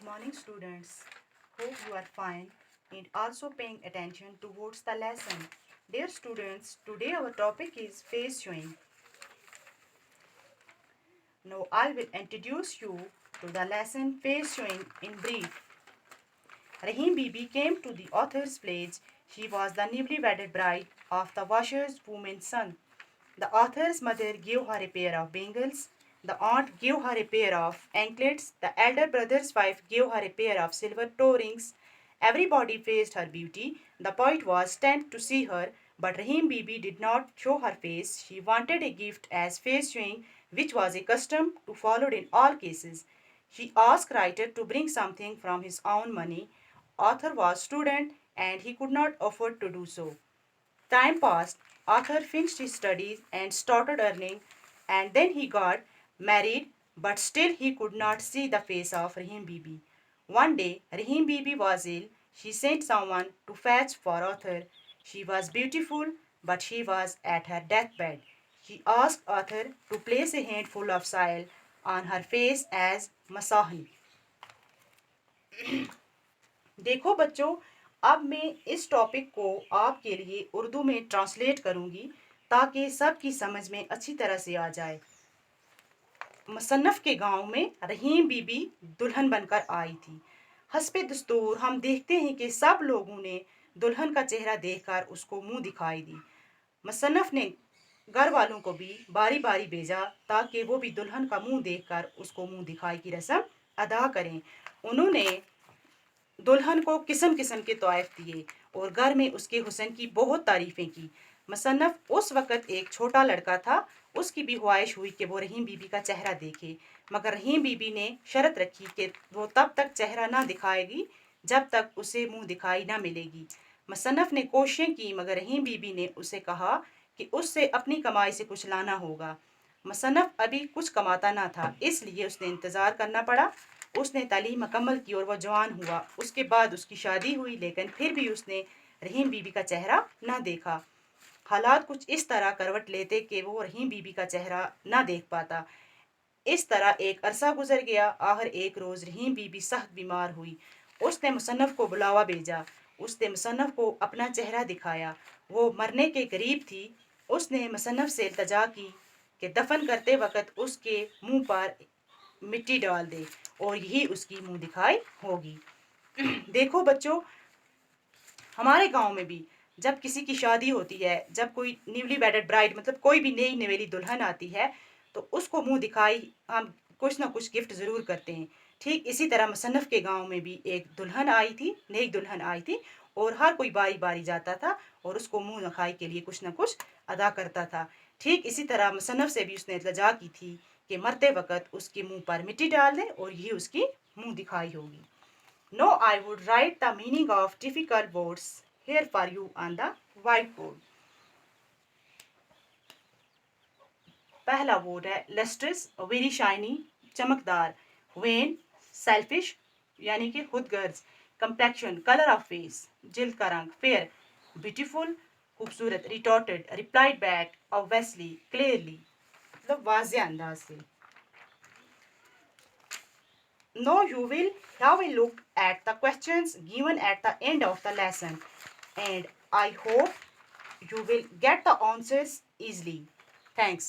morning, students. Hope you are fine and also paying attention towards the lesson. Dear students, today our topic is face showing. Now I will introduce you to the lesson face showing in brief. Rahim Bibi came to the author's place. She was the newly wedded bride of the washer's woman's son. The author's mother gave her a pair of bangles. The aunt gave her a pair of anklets. The elder brother's wife gave her a pair of silver toe rings. Everybody praised her beauty. The poet was stunned to see her, but Rahim Bibi did not show her face. She wanted a gift as face showing, which was a custom to followed in all cases. She asked writer to bring something from his own money. Author was student and he could not afford to do so. Time passed. Arthur finished his studies and started earning, and then he got married, but still he could not see the face of Rahim Bibi. One day, Rahim Bibi was ill. She sent someone to fetch for Arthur. She was beautiful, but she was at her deathbed. She asked Arthur to place a handful of soil on her face as masahni. देखो बच्चों, अब मैं इस topic को आपके लिए उर्दू में translate करूंगी ताकि सबकी समझ में अच्छी तरह से आ जाए। मुसन्नफ़ के गांव में रहीम बीबी दुल्हन बनकर आई थी। हस्बे दस्तूर हम देखते हैं कि सब लोगों ने दुल्हन का चेहरा देखकर उसको मुंह दिखाई दी। मुसन्नफ़ ने घर वालों को भी बारी बारी भेजा ताकि वो भी दुल्हन का मुंह देखकर उसको मुंह दिखाई की रस्म अदा करें। उन्होंने दुल्हन को किस्म किस्म के तोहफ़े दिए और घर में उसके हुस्न की बहुत तारीफ़ें की। मुसन्नफ़ उस वक़्त एक छोटा लड़का था। उसकी भी ख्वाहिश हुई कि वो रहीम बीबी का चेहरा देखे, मगर रहीम बीबी ने शर्त रखी कि वो तब तक चेहरा ना दिखाएगी जब तक उसे मुंह दिखाई ना मिलेगी। मुसन्नफ़ ने कोशिशें की, मगर रहीम बीबी ने उसे कहा कि उससे अपनी कमाई से कुछ लाना होगा। मुसन्नफ़ अभी कुछ कमाता ना था, इसलिए उसने इंतज़ार करना पड़ा। उसने तालीम मुकम्मल की और वह जवान हुआ। उसके बाद उसकी शादी हुई, लेकिन फिर भी उसने रहीम बीबी का चेहरा ना देखा। हालात कुछ इस तरह करवट लेते कि वो रहीम बीबी का चेहरा ना देख पाता। इस तरह एक अरसा गुजर गया। आखिर एक रोज़ रहीम बीबी सख्त बीमार हुई। उसने मुसन्नफ़ को बुलावा भेजा। उसने मुसन्नफ़ को अपना चेहरा दिखाया। वो मरने के करीब थी। उसने मुसन्नफ़ से इल्तजा की कि दफन करते वक़्त उसके मुंह पर मिट्टी डाल दे और यही उसकी मुंह दिखाई होगी। देखो बच्चों, हमारे गांव में भी जब किसी की शादी होती है, जब कोई न्यूली वेडेड ब्राइड मतलब कोई भी नई नवेली दुल्हन आती है, तो उसको मुंह दिखाई हम कुछ ना कुछ गिफ्ट ज़रूर करते हैं। ठीक इसी तरह मुसन्नफ़ के गांव में भी एक दुल्हन आई थी, नई दुल्हन आई थी, और हर कोई बारी बारी जाता था और उसको मुंह दिखाई के लिए कुछ ना कुछ अदा करता था। ठीक इसी तरह मुसन्नफ़ से भी उसने इल्तजा की थी कि मरते वक़्त उसके मुंह पर मिट्टी डाल दें और यही उसकी मुंह दिखाई होगी। Now I would write the meaning of difficult words here for you on the whiteboard. पहला वर्ड है लस्ट्रस, वेरी शाइनी, चमकदार। वेन, सेल्फिश यानी कि खुदगर्ज। कंप्लेक्शन, कलर ऑफ फेस, जिल्द का रंग। फेयर, ब्यूटीफुल, खूबसूरत। Retorted, replied back, obviously, clearly, मतलब वाज़ेह अंदाज से। Now you will have a look at the questions given at the end of the lesson, and I hope you will get the answers easily. Thanks.